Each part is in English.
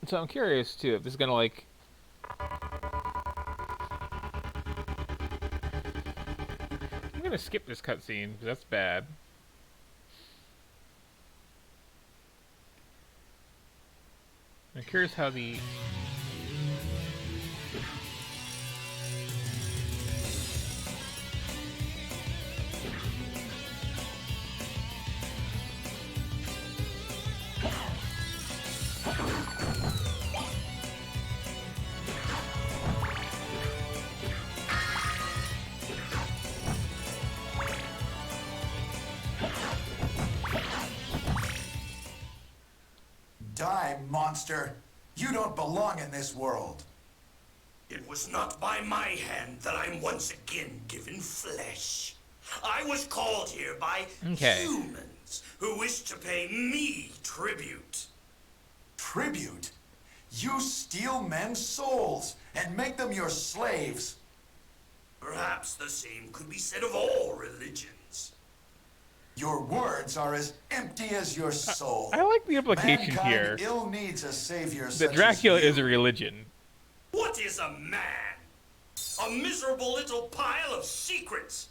So I'm curious too if this is gonna like. I'm gonna skip this cutscene because that's bad. I'm curious how the. Die, monster! You don't belong in this world. It was not by my hand that I'm once again given flesh. I was called here by humans who wish to pay me tribute. Tribute? You steal men's souls and make them your slaves. Perhaps the same could be said of all religions. Your words are as empty as your soul. I like the implication Mankind here ill needs a savior that such Dracula as you. is a religion. What is a man? A miserable little pile of secrets.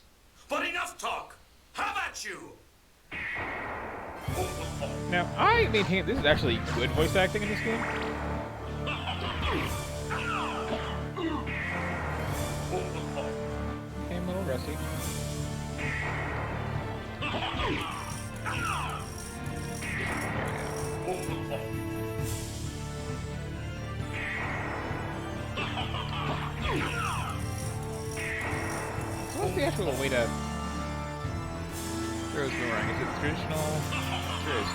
But enough talk. How about you? Now, I maintain this is actually good voice acting in this game. Okay, I'm a little rusty. So what's the actual way to throw a boomerang? Is it traditional? Sure is.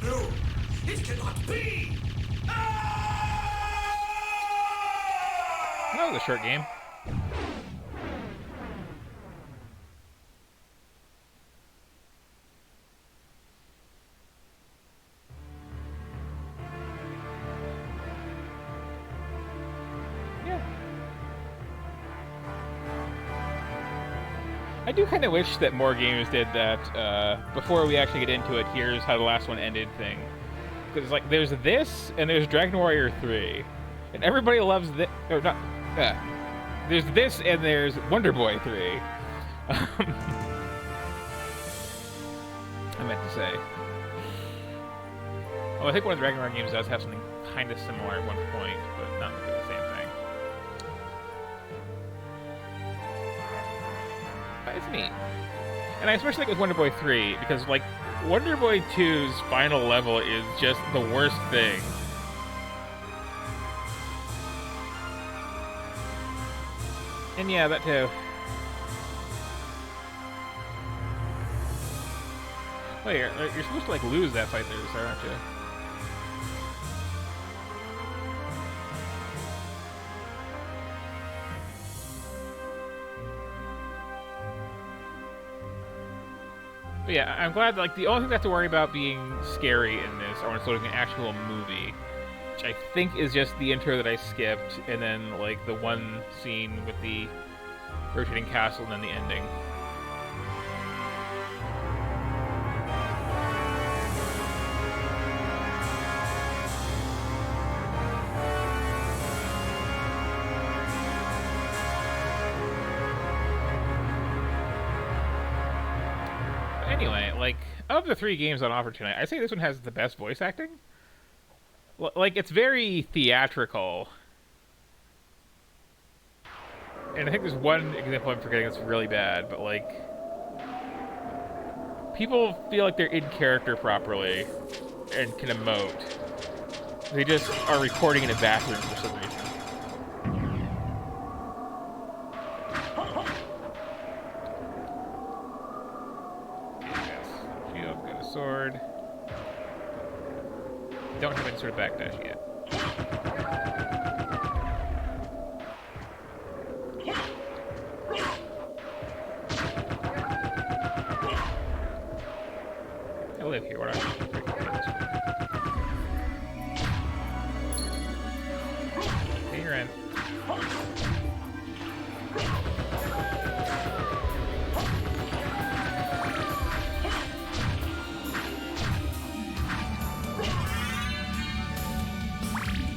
No, it cannot be! That was a short game. Yeah. I do kind of wish that more games did that before we actually get into it. Here's how the last one ended thing. Because like there's this and there's Dragon Warrior 3, and everybody loves this. Or not. There's this and there's Wonder Boy 3. I meant to say. Oh, I think one of the Dragon Warrior games does have something kind of similar at one point, but not the same thing. But it's neat. And I especially like with Wonder Boy 3, because like Wonder Boy 2's final level is just the worst thing. And yeah, that too. Wait, you're supposed to like lose that fight there, aren't you? But yeah, I'm glad that, like, the only thing I have to worry about being scary in this are when it's loading an actual movie, which I think is just the intro that I skipped, and then like the one scene with the rotating castle and then the ending. like, of the 3 games on offer tonight, I say this one has the best voice acting. Like, it's very theatrical. And I think there's one example I'm forgetting that's really bad, but, like, people feel like they're in character properly and can emote. They just are recording in a bathroom for some reason. Shield, got a sword. Don't have any sort of backdash yet. I live here. What hey, you're in.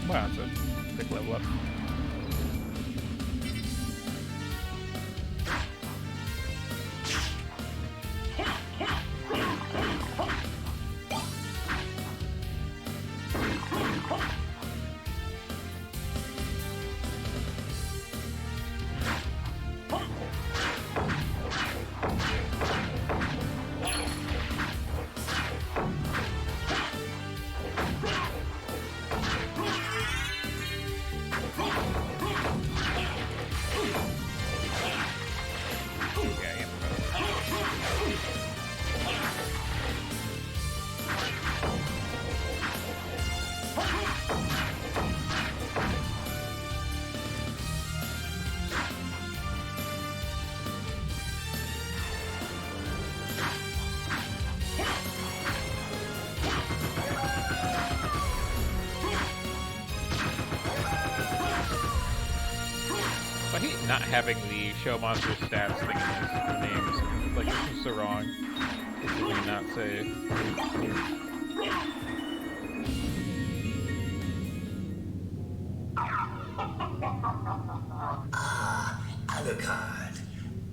Wow, it's a quick level up. I hate not having the show monster stats thing in the names. Like, this is so wrong. This is really not say. Alucard,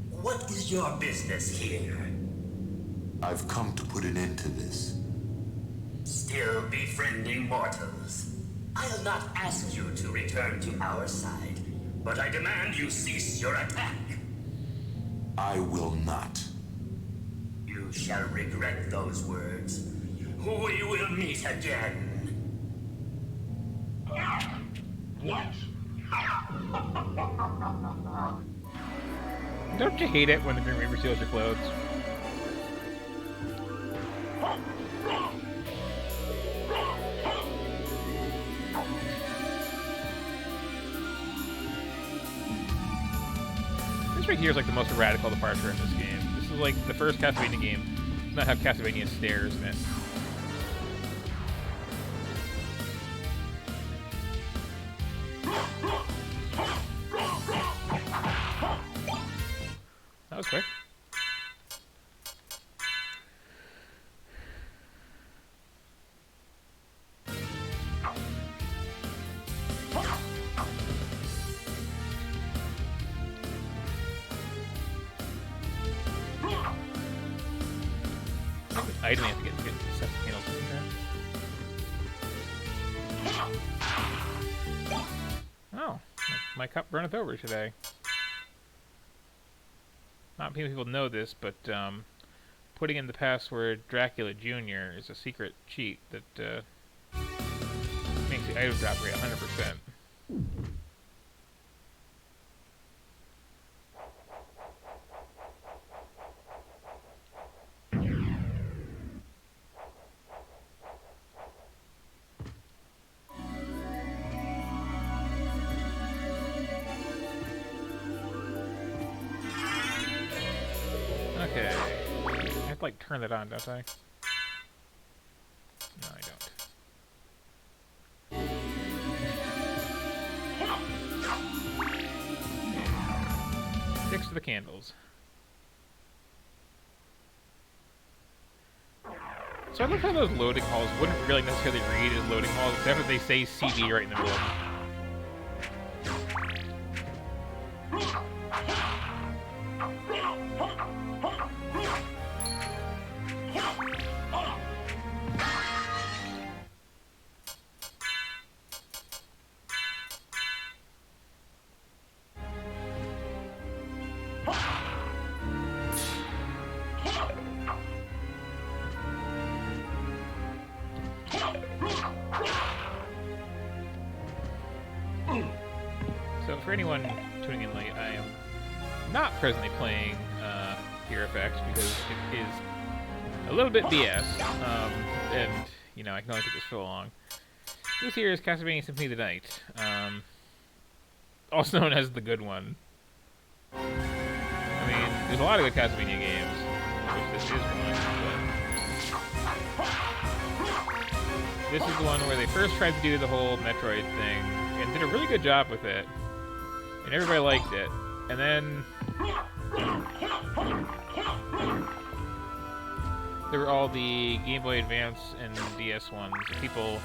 what is your business here? I've come to put an end to this. Still befriending mortals. I'll not ask you to return to our side, but I demand you cease your attack. I will not. You shall regret those words. We will meet again. What? Don't you hate it when the Grim Reaper steals your clothes? This right here is like the most radical departure in this game. This is like the first Castlevania game to not have Castlevania stairs in it. That was quick. I didn't have to get 7 candles in there. Oh, my cup runneth over today. Not many people know this, but putting in the password Dracula Jr. is a secret cheat that makes the item drop rate 100%. Okay. I have to, like, turn that on, don't I? No, I don't. Okay. 6 of the candles. So I look how those loading halls wouldn't really necessarily read as loading halls, except that they say CD right in the middle of them. for anyone tuning in late, I am not presently playing Fear Effect because it is a little bit BS, and, you know, I can only take this so long. This here is Castlevania Symphony of the Night, also known as the good one. I mean, there's a lot of good Castlevania games, which this is one, but this is the one where they first tried to do the whole Metroid thing, and did a really good job with it, and everybody liked it, and then there were all the Game Boy Advance and DS ones that people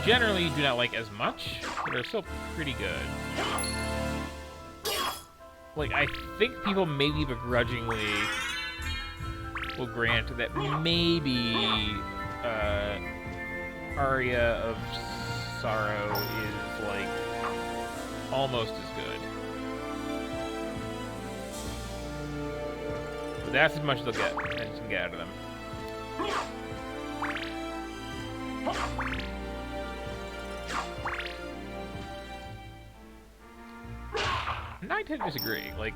generally do not like as much, but are still pretty good. Like, I think people maybe begrudgingly will grant that maybe Aria of Sorrow is, like, almost as good. But that's as much as they'll get, and you can get out of them. I tend to disagree. Like,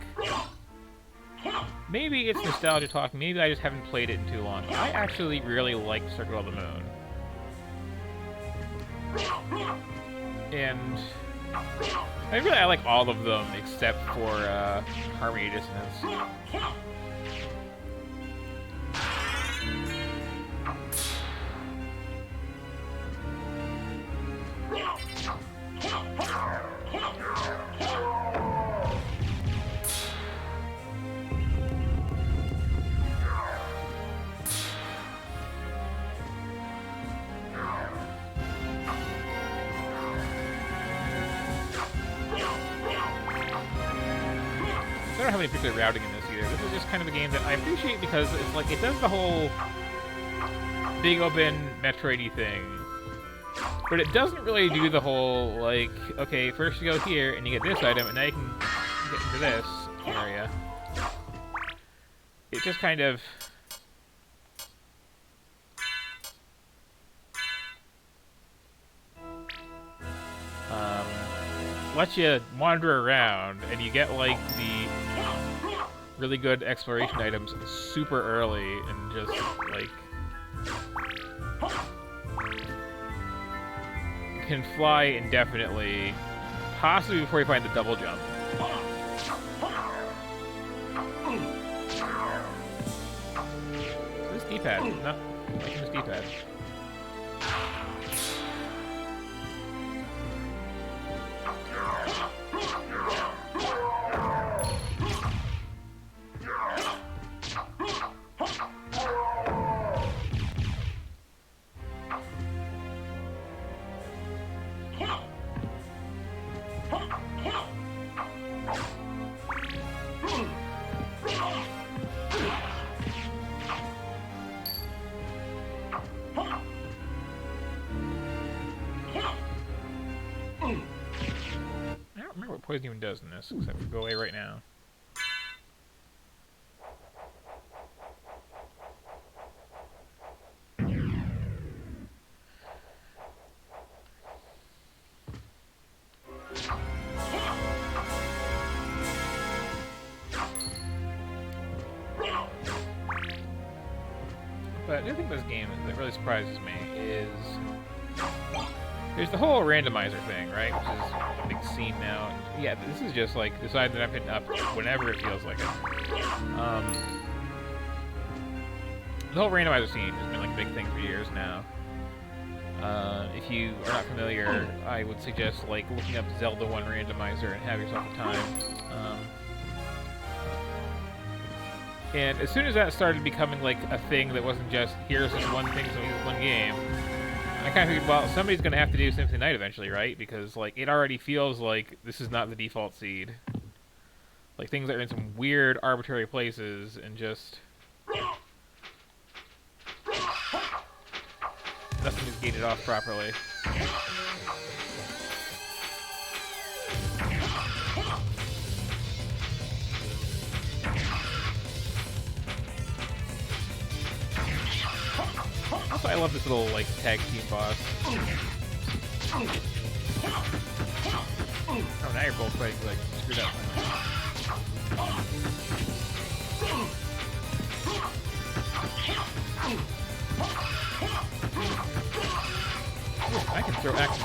maybe it's nostalgia talk, maybe I just haven't played it in too long. I actually really liked Circle of the Moon. And I like all of them except for Harmony of Dissonance. I don't have any particular routing in this either. This is just kind of a game that I appreciate because it's like, it does the whole big open Metroid-y thing. But it doesn't really do the whole, like, okay, first you go here and you get this item and now you can get into this area. It just kind of... lets you wander around, and you get, like, the really good exploration items super early, and just, like, can fly indefinitely, possibly before you find the double jump. This D-pad, not liking this D-pad. Poison even does in this, except for go away right now. But the other thing about this game that really surprises me is there's the whole randomizer thing, right? Which is a big scene now. And yeah, this is just like deciding that I'm hitting up whenever it feels like it. The whole randomizer scene has been like a big thing for years now. If you are not familiar, I would suggest like looking up Zelda 1 randomizer and have yourself a time. And as soon as that started becoming like a thing that wasn't just here's this one thing, so here's one game, I kind of figured, well, somebody's going to have to do Symphony of the Night eventually, right? Because, like, it already feels like this is not the default seed. Like, things are in some weird, arbitrary places, and just... nothing is gated off properly. Also, I love this little, like, tag team boss. Oh, now you're both fighting like screwed up. Ooh, I can throw axes.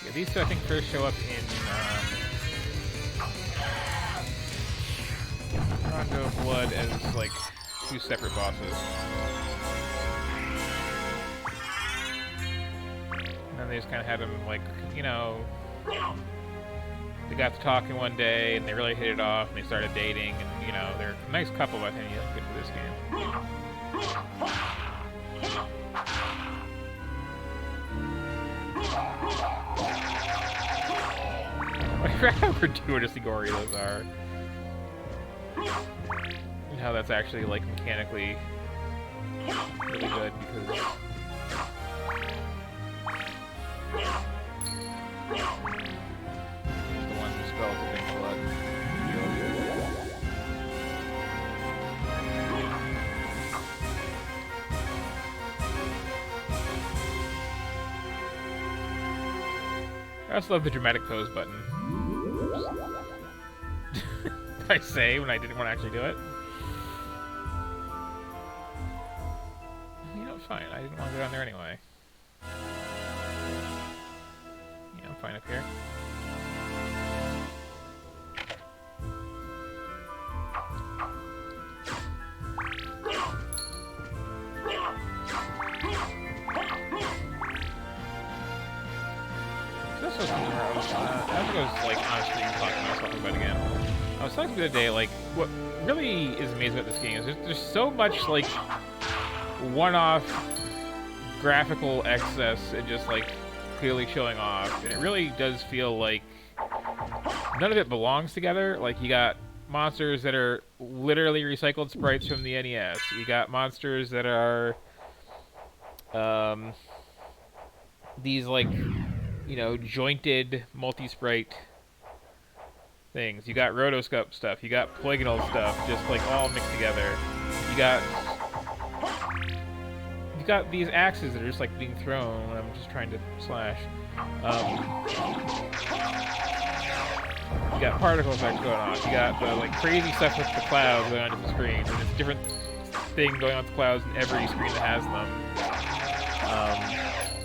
Yeah, these two I think first show up in Rondo of Blood as like two separate bosses. And then they just kind of had them like, you know, they got to talking one day and they really hit it off and they started dating and, you know, they're a nice couple by the time you get to this game. How gratuitously gory those are. And how that's actually, like, mechanically really good because... the one who spells the pink blood. I also love the dramatic pose button. I say when I didn't want to actually do it. You know, fine. I didn't want to go down there anyway. Yeah, I'm fine up here. This was something where I was like on screen talking to myself about it again. I was talking the other day, like, what really is amazing about this game is there's so much, like, one-off graphical excess and just, like, clearly showing off. And it really does feel like none of it belongs together. Like, you got monsters that are literally recycled sprites from the NES. You got monsters that are, these, like, you know, jointed multi-sprite things. You got rotoscope stuff. You got polygonal stuff, just like all mixed together. You got these axes that are just like being thrown when I'm just trying to slash. You got particle effects going on. You got the like crazy stuff with the clouds going on different screens, and it's a different thing going on with the clouds in every screen that has them.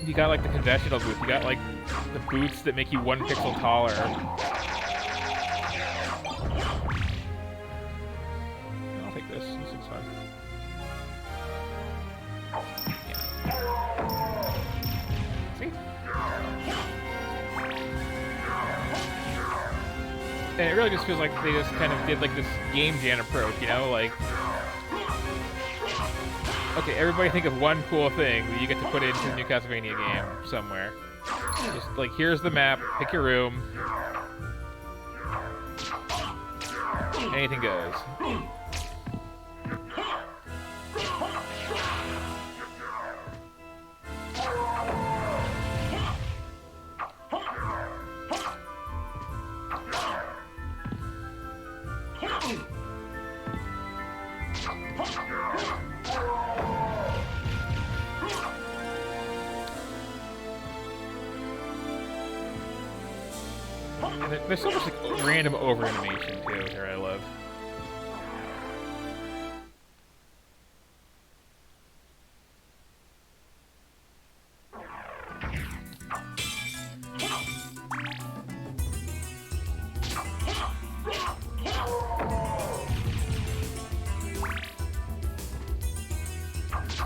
You got like the conventional booth. You got like the booths that make you 1 pixel taller. I'll take this. This is fun. Yeah. See? And it really just feels like they just kind of did like this game jam approach, you know, like. Okay, everybody think of one cool thing that you get to put into the new Castlevania game somewhere. Just like, here's the map, pick your room. Anything goes. And there's so much like random over animation too here I love.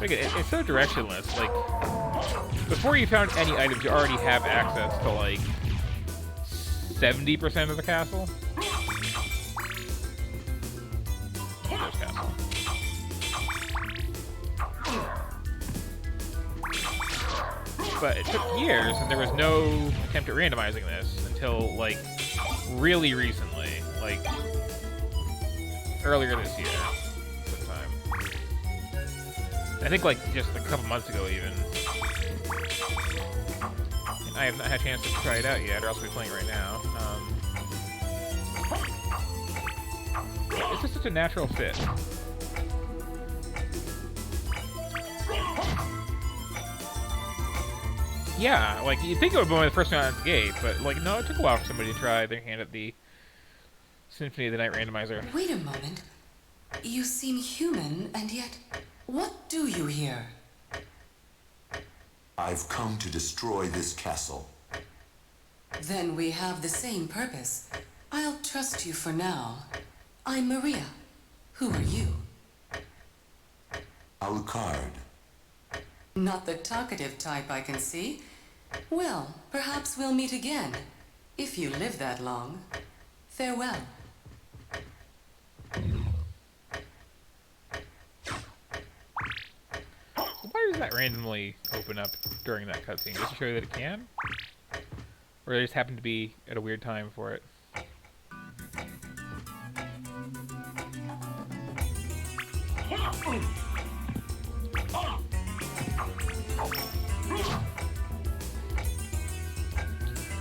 It's so directionless. Like, before you found any items, you already have access to like 70% of the castle. There's castle. But it took years, and there was no attempt at randomizing this until like really recently, like earlier this year. I think like just a couple months ago even. And I have not had a chance to try it out yet, or else we'll be playing it right now. It's just such a natural fit. Yeah, like, you'd think it would be one of the first one out of the gate, but, like, no, it took a while for somebody to try their hand at the Symphony of the Night randomizer. Wait a moment. You seem human, and yet, what do you here? I've come to destroy this castle. Then we have the same purpose. I'll trust you for now. I'm Maria. Who are you? Alucard. Not the talkative type, I can see. Well, perhaps we'll meet again. If you live that long. Farewell. Why does that randomly open up during that cutscene? Just to show you that it can? Or they just happen to be at a weird time for it?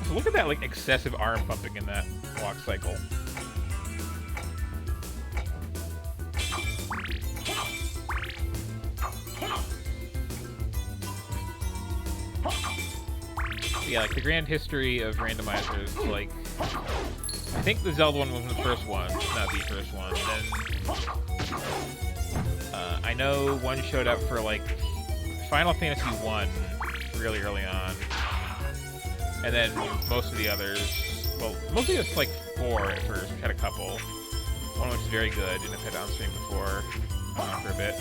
So look at that, like, excessive arm pumping in that walk cycle. Yeah, like, the grand history of randomizers, like, I think the Zelda one was the first one, not the first one. Then, I know one showed up for, like, Final Fantasy 1 really early on. And then most of the others, well, mostly just, like, 4 at first, which had a couple. One which was very good, and I've had on stream before for a bit.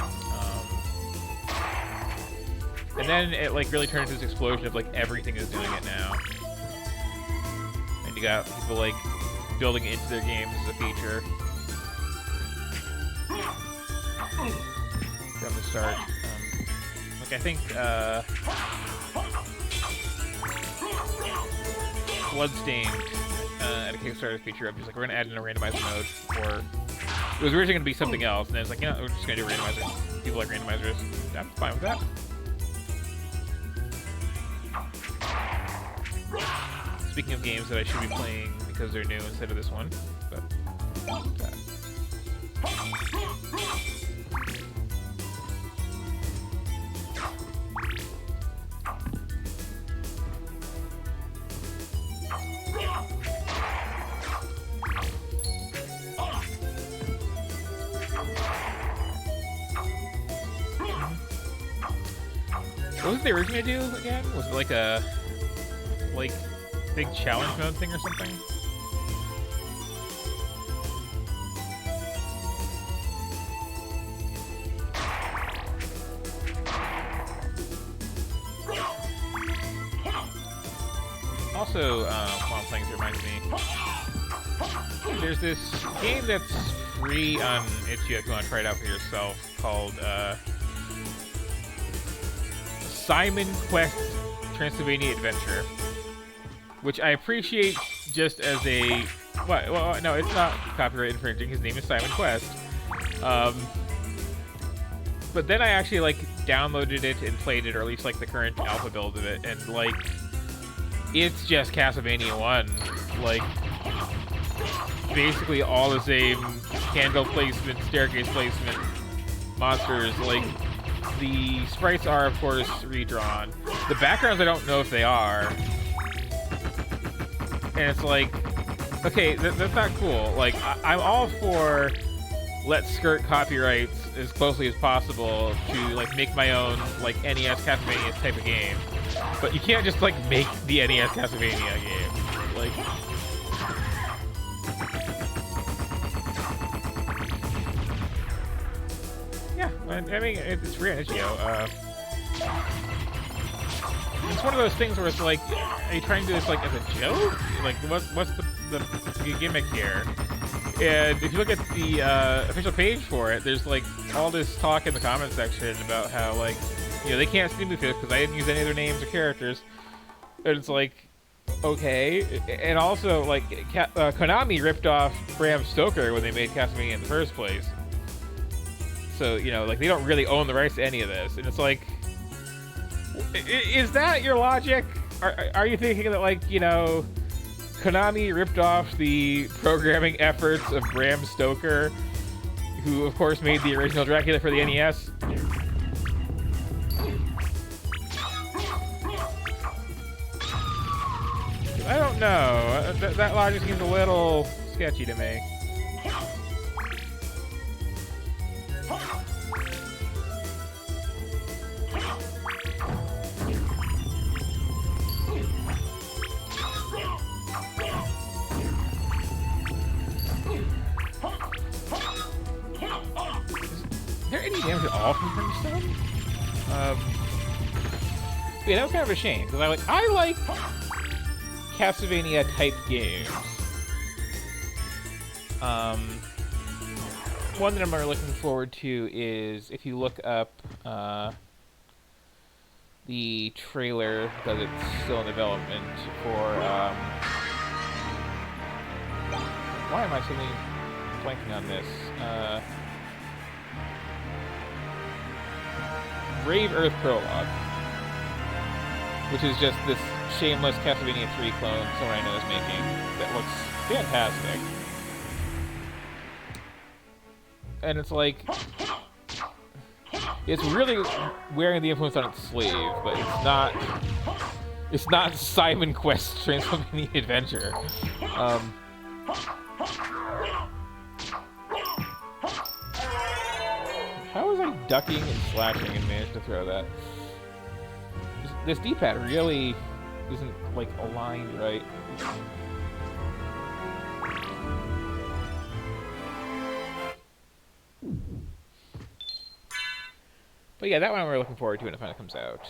And then it, like, really turned into this explosion of, like, everything is doing it now. And you got people, like, building it into their games as a feature. From the start. Like, I think, Bloodstained had a Kickstarter feature of just, like, we're gonna add in a randomizer mode, or it was originally gonna be something else, and then it's like, you know, we're just gonna do randomizers. People like randomizers. I'm fine with that. Speaking of games that I should be playing because they're new instead of this one, but what was they originally do again? Was it like a big challenge mode thing or something? Also, while I'm playing, it reminds me, there's this game that's free on itch.io if you want to try it out for yourself, called Simon Quest Transylvania Adventure, which I appreciate just as a... Well, no, it's not copyright infringing. His name is Simon Quest. But then I actually, like, downloaded it and played it, or at least, like, the current alpha build of it, and, like, it's just Castlevania 1. Like, basically all the same candle placement, staircase placement, monsters. Like, the sprites are, of course, redrawn. The backgrounds, I don't know if they are. And it's like, okay, that's not cool. Like, I'm all for let's skirt copyrights as closely as possible to, like, make my own, like, NES Castlevania type of game. But you can't just, like, make the NES Castlevania game. Like... Yeah, I mean, it's free on itch.io. It's one of those things where it's like, are you trying to do this, like, as a joke? Like, what's the gimmick here? And if you look at the official page for it, there's, like, all this talk in the comment section about how, like, you know, they can't sue me for this because I didn't use any of their names or characters. And it's like, okay. And also, like, Konami ripped off Bram Stoker when they made Castlevania in the first place. So, you know, like, they don't really own the rights to any of this. And it's like, is that your logic? Are you thinking that, like, you know, Konami ripped off the programming efforts of Bram Stoker, who of course made the original Dracula for the NES. I don't know. That logic seems a little sketchy to me. Is there any damage at all from Brimstone? Yeah, that was kind of a shame because I like Castlevania type games. One that I'm really looking forward to is if you look up the trailer because it's still in development for why am I suddenly blanking on this? Brave Earth Prologue, which is just this shameless Castlevania 3 clone someone I know is making that looks fantastic. And it's like, it's really wearing the influence on its sleeve, but it's not Simon Quest Transylvania Adventure. How was I ducking and slashing and managed to throw that? This D-pad really isn't, like, aligned right. But yeah, that one we're looking forward to when it finally comes out.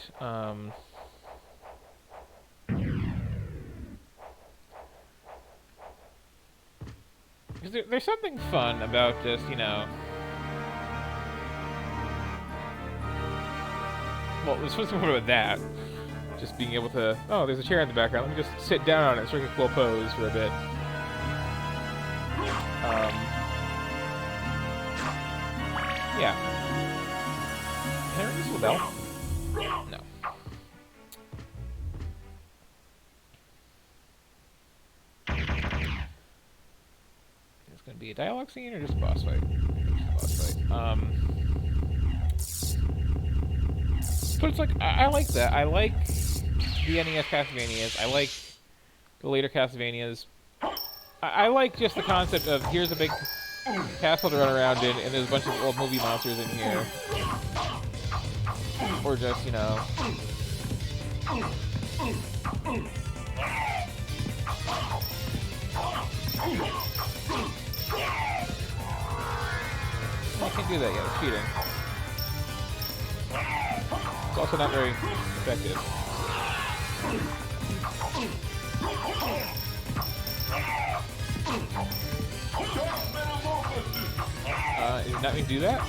There's something fun about just, you know... Well, there's something fun about that. Just being able to... Oh, there's a chair in the background. Let me just sit down on it and strike a cool pose for a bit. Yeah. Can I ring this little bell? No. It's going to be a dialogue scene or just a boss fight? Just a boss fight. But it's like, I like that. I like the NES Castlevanias. I like the later Castlevanias. I like just the concept of here's a big castle to run around in, and there's a bunch of old movie monsters in here. Or just, you know... I can't do that yet, it's cheating. It's also not very effective. Did not mean to do that?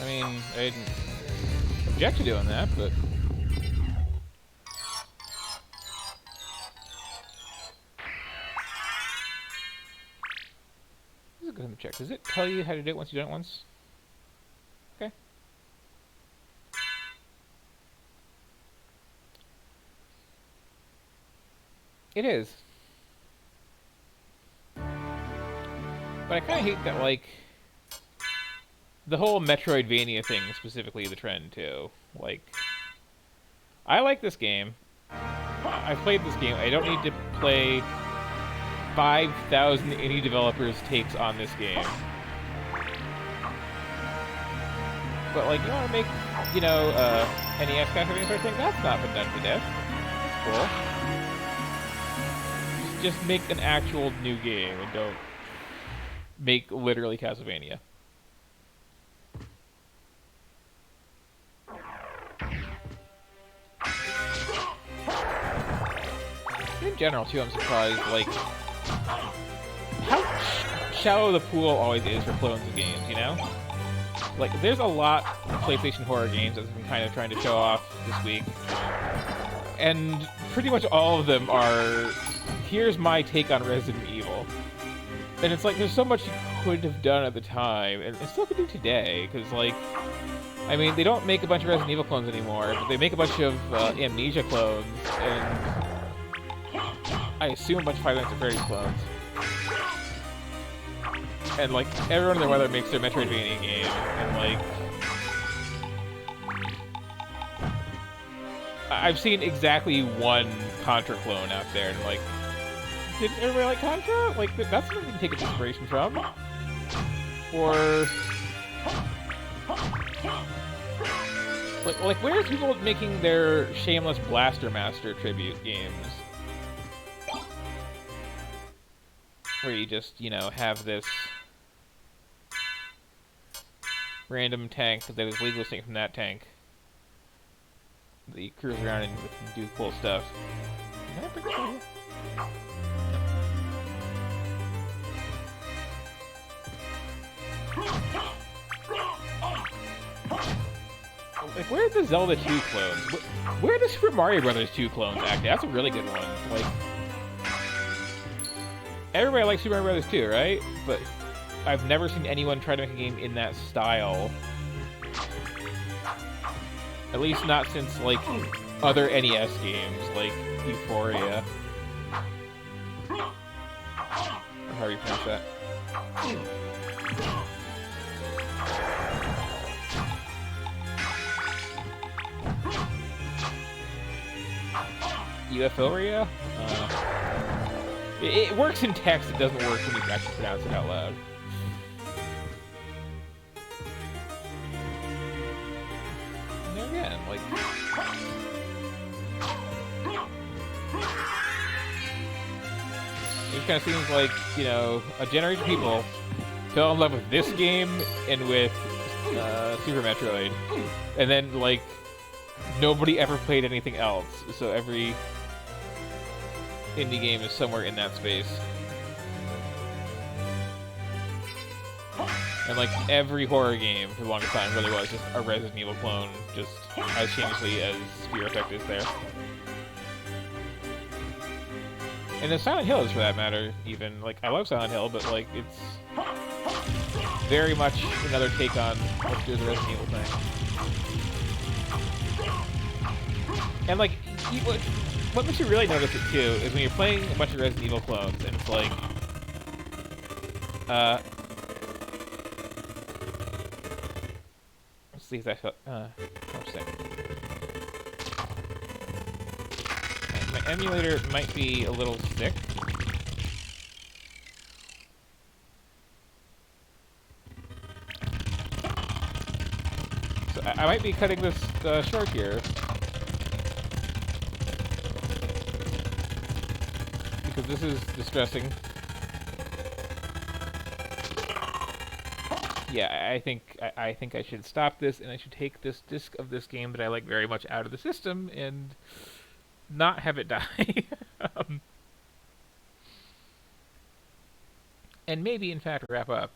I mean, I didn't object to doing that, but... This is a good time to check. Does it tell you how to do it once you've done it once? Okay. It is. But I kind of hate that, like, the whole Metroidvania thing, specifically the trend, too. Like, I like this game. I've played this game. I don't need to play 5,000 indie developers' takes on this game. But, like, you want to make, you know, NES Castlevania sort of thing? That's not been done to death. That's cool. Just make an actual new game and don't make literally Castlevania. In general, too, I'm surprised, like, how shallow the pool always is for clones of games, you know? Like, there's a lot of PlayStation horror games that I've been kind of trying to show off this week. And pretty much all of them are, here's my take on Resident Evil. And it's like, there's so much you could have done at the time, and still could do today, because, like, I mean, they don't make a bunch of Resident Evil clones anymore, but they make a bunch of Amnesia clones, and I assume a bunch of Five Nights at Freddy's clones. And, like, everyone and their mother makes their Metroidvania game, and, like, I've seen exactly one Contra clone out there, and, like, did everybody like Contra? Like, that's something you can take its inspiration from. Or... Like, where's people making their shameless Blaster Master tribute games? Where you just, you know, have this random tank that is legally distinct from that tank that you cruise around and do cool stuff. Can I bring it over? Like, where are the Zelda 2 clones? Where are the Super Mario Brothers 2 clones, actually? That's a really good one. Like, everybody likes Super Mario Brothers 2, right? But I've never seen anyone try to make a game in that style. At least not since, like, other NES games, like Euphoria. Or how do you pronounce that? Euphoria? It works in text, it doesn't work when you actually pronounce it out loud. And there again, like... It kind of seems like, you know, a generation of people fell in love with this game and with Super Metroid. And then, like, nobody ever played anything else, so every indie game is somewhere in that space. And, like, every horror game for the longest time really was just a Resident Evil clone, just as shamelessly as Fear Effect is there. And then Silent Hill is, for that matter, even. Like, I love Silent Hill, but, like, it's very much another take on let's do the Resident Evil thing. And, like, what makes you really notice it, too, is when you're playing a bunch of Resident Evil clones, and it's like... let's see if that's... one second. My emulator might be a little sick. So I might be cutting this short here. Because this is distressing. Yeah, I think I should stop this, and I should take this disc of this game that I like very much out of the system and not have it die. And maybe, in fact, wrap up.